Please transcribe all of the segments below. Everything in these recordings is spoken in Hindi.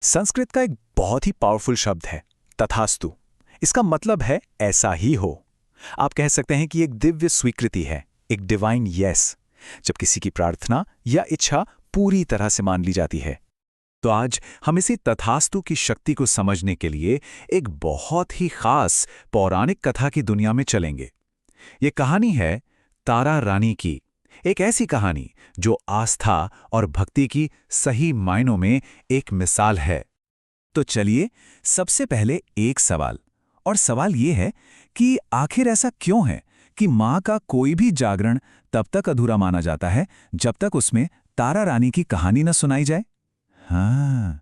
संस्कृत का एक बहुत ही पावरफुल शब्द है तथास्तु। इसका मतलब है ऐसा ही हो। आप कह सकते हैं कि एक दिव्य स्वीकृति है, एक डिवाइन यस, जब किसी की प्रार्थना या इच्छा पूरी तरह से मान ली जाती है। तो आज हम इसी तथास्तु की शक्ति को समझने के लिए एक बहुत ही खास पौराणिक कथा की दुनिया में चलेंगे। ये कहानी है तारा रानी की, एक ऐसी कहानी जो आस्था और भक्ति की सही मायनों में एक मिसाल है। तो चलिए, सबसे पहले एक सवाल, और सवाल ये है कि आखिर ऐसा क्यों है कि माँ का कोई भी जागरण तब तक अधूरा माना जाता है जब तक उसमें तारा रानी की कहानी न सुनाई जाए। हाँ,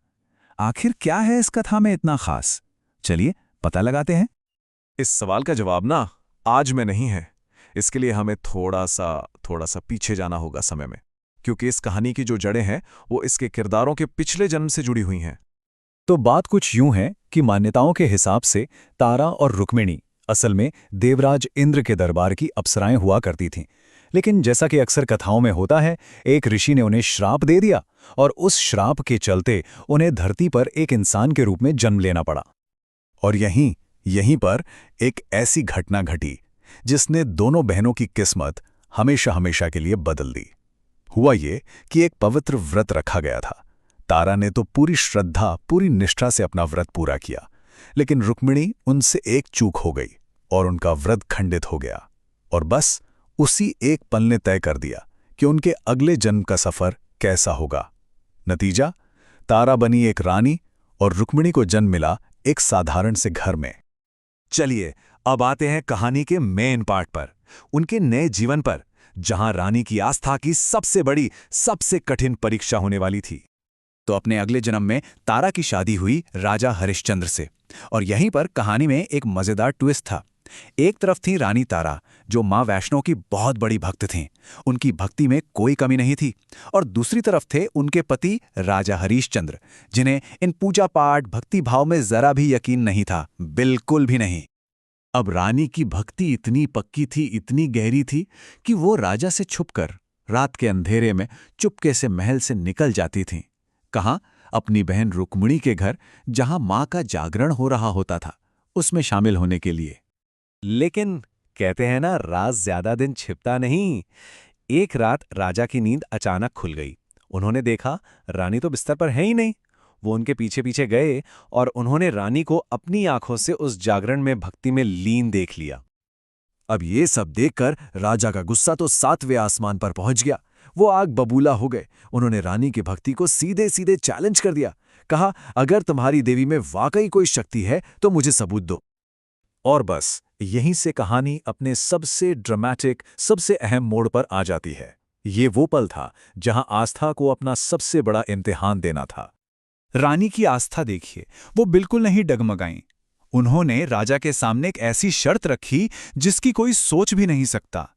आखिर क्या है इस कथा में इतना खास? चलिए पता लगाते हैं। इस सवाल का जवाब ना आज में नहीं है। इसके लिए हमें थोड़ा सा पीछे जाना होगा समय में, क्योंकि इस कहानी की जो जड़ें हैं वो इसके किरदारों के पिछले जन्म से जुड़ी हुई हैं। तो बात कुछ यूं है कि मान्यताओं के हिसाब से तारा और रुक्मिणी असल में देवराज इंद्र के दरबार की अप्सराएं हुआ करती थीं। लेकिन जैसा कि अक्सर कथाओं में होता है, एक ऋषि ने उन्हें श्राप दे दिया और उस श्राप के चलते उन्हें धरती पर एक इंसान के रूप में जन्म लेना पड़ा। और यहीं पर एक ऐसी घटना घटी जिसने दोनों बहनों की किस्मत हमेशा हमेशा के लिए बदल दी। हुआ ये कि एक पवित्र व्रत रखा गया था। तारा ने तो पूरी श्रद्धा, पूरी निष्ठा से अपना व्रत पूरा किया, लेकिन रुक्मिणी उनसे एक चूक हो गई और उनका व्रत खंडित हो गया। और बस उसी एक पल ने तय कर दिया कि उनके अगले जन्म का सफर कैसा होगा। नतीजा, तारा बनी एक रानी और रुक्मिणी को जन्म मिला एक साधारण से घर में। चलिए अब आते हैं कहानी के मेन पार्ट पर, उनके नए जीवन पर, जहां रानी की आस्था की सबसे बड़ी, सबसे कठिन परीक्षा होने वाली थी। तो अपने अगले जन्म में तारा की शादी हुई राजा हरिश्चंद्र से। और यहीं पर कहानी में एक मजेदार ट्विस्ट था। एक तरफ थी रानी तारा, जो मां वैष्णो की बहुत बड़ी भक्त थीं। उनकी भक्ति में कोई कमी नहीं थी। और दूसरी तरफ थे उनके पति राजा हरिश्चंद्र, जिन्हें इन पूजा पाठ, भक्ति भाव में जरा भी यकीन नहीं था, बिल्कुल भी नहीं। अब रानी की भक्ति इतनी पक्की थी, इतनी गहरी थी कि वो राजा से छुपकर रात के अंधेरे में चुपके से महल से निकल जाती थीं। कहाँ? अपनी बहन रुक्मिणी के घर, जहां मां का जागरण हो रहा होता था, उसमें शामिल होने के लिए। लेकिन कहते हैं ना, राज ज्यादा दिन छिपता नहीं। एक रात राजा की नींद अचानक खुल गई। उन्होंने देखा रानी तो बिस्तर पर है ही नहीं। वो उनके पीछे पीछे गए और उन्होंने रानी को अपनी आंखों से उस जागरण में, भक्ति में लीन देख लिया। अब ये सब देखकर राजा का गुस्सा तो 7वें आसमान पर पहुंच गया। वो आग बबूला हो गए। उन्होंने रानी की भक्ति को सीधे सीधे चैलेंज कर दिया। कहा, अगर तुम्हारी देवी में वाकई कोई शक्ति है तो मुझे सबूत दो। और बस यहीं से कहानी अपने सबसे ड्रामेटिक, सबसे अहम मोड़ पर आ जाती है। ये वो पल था जहां आस्था को अपना सबसे बड़ा इम्तिहान देना था। रानी की आस्था देखिए, वो बिल्कुल नहीं डगमगाईं। उन्होंने राजा के सामने एक ऐसी शर्त रखी जिसकी कोई सोच भी नहीं सकता।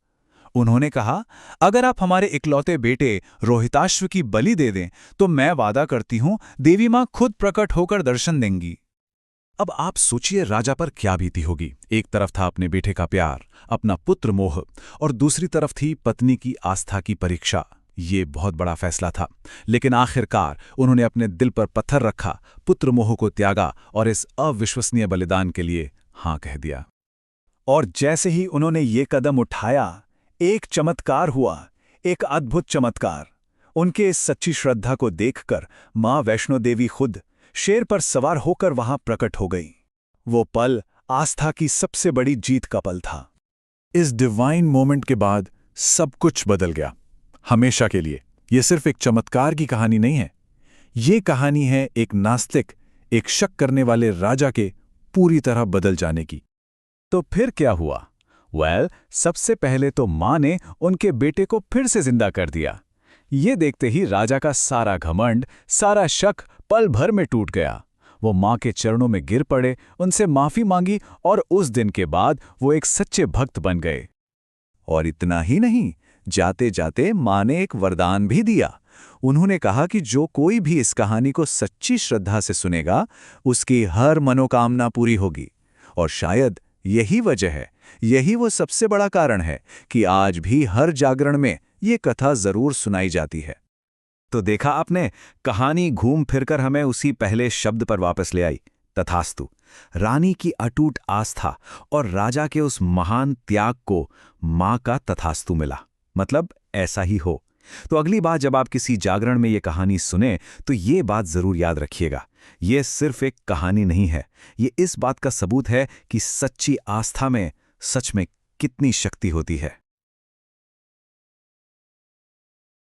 उन्होंने कहा, अगर आप हमारे इकलौते बेटे रोहिताश्व की बलि दे दें तो मैं वादा करती हूं देवी मां खुद प्रकट होकर दर्शन देंगी। अब आप सोचिए राजा पर क्या बीती होगी। एक तरफ था अपने बेटे का प्यार, अपना पुत्र मोह, और दूसरी तरफ थी पत्नी की आस्था की परीक्षा। ये बहुत बड़ा फैसला था, लेकिन आखिरकार उन्होंने अपने दिल पर पत्थर रखा, पुत्र मोह को त्यागा और इस अविश्वसनीय बलिदान के लिए हां कह दिया। और जैसे ही उन्होंने ये कदम उठाया, एक चमत्कार हुआ, एक अद्भुत चमत्कार। उनके इस सच्ची श्रद्धा को देखकर मां वैष्णो देवी खुद शेर पर सवार होकर वहां प्रकट हो गई। वो पल आस्था की सबसे बड़ी जीत का पल था। इस डिवाइन मोमेंट के बाद सब कुछ बदल गया, हमेशा के लिए। ये सिर्फ एक चमत्कार की कहानी नहीं है, ये कहानी है एक नास्तिक, एक शक करने वाले राजा के पूरी तरह बदल जाने की। तो फिर क्या हुआ? सबसे पहले तो मां ने उनके बेटे को फिर से जिंदा कर दिया। ये देखते ही राजा का सारा घमंड, सारा शक पल भर में टूट गया। वो मां के चरणों में गिर पड़े, उनसे माफी मांगी और उस दिन के बाद वो एक सच्चे भक्त बन गए। और इतना ही नहीं, जाते जाते मां ने एक वरदान भी दिया। उन्होंने कहा कि जो कोई भी इस कहानी को सच्ची श्रद्धा से सुनेगा, उसकी हर मनोकामना पूरी होगी। और शायद यही वजह है, यही वो सबसे बड़ा कारण है कि आज भी हर जागरण में ये कथा जरूर सुनाई जाती है। तो देखा आपने, कहानी घूम फिरकर हमें उसी पहले शब्द पर वापस ले आई, तथास्तु। रानी की अटूट आस्था और राजा के उस महान त्याग को मां का तथास्तु मिला, मतलब ऐसा ही हो। तो अगली बार जब आप किसी जागरण में ये कहानी सुने तो ये बात जरूर याद रखिएगा, ये सिर्फ एक कहानी नहीं है, ये इस बात का सबूत है कि सच्ची आस्था में सच में कितनी शक्ति होती है।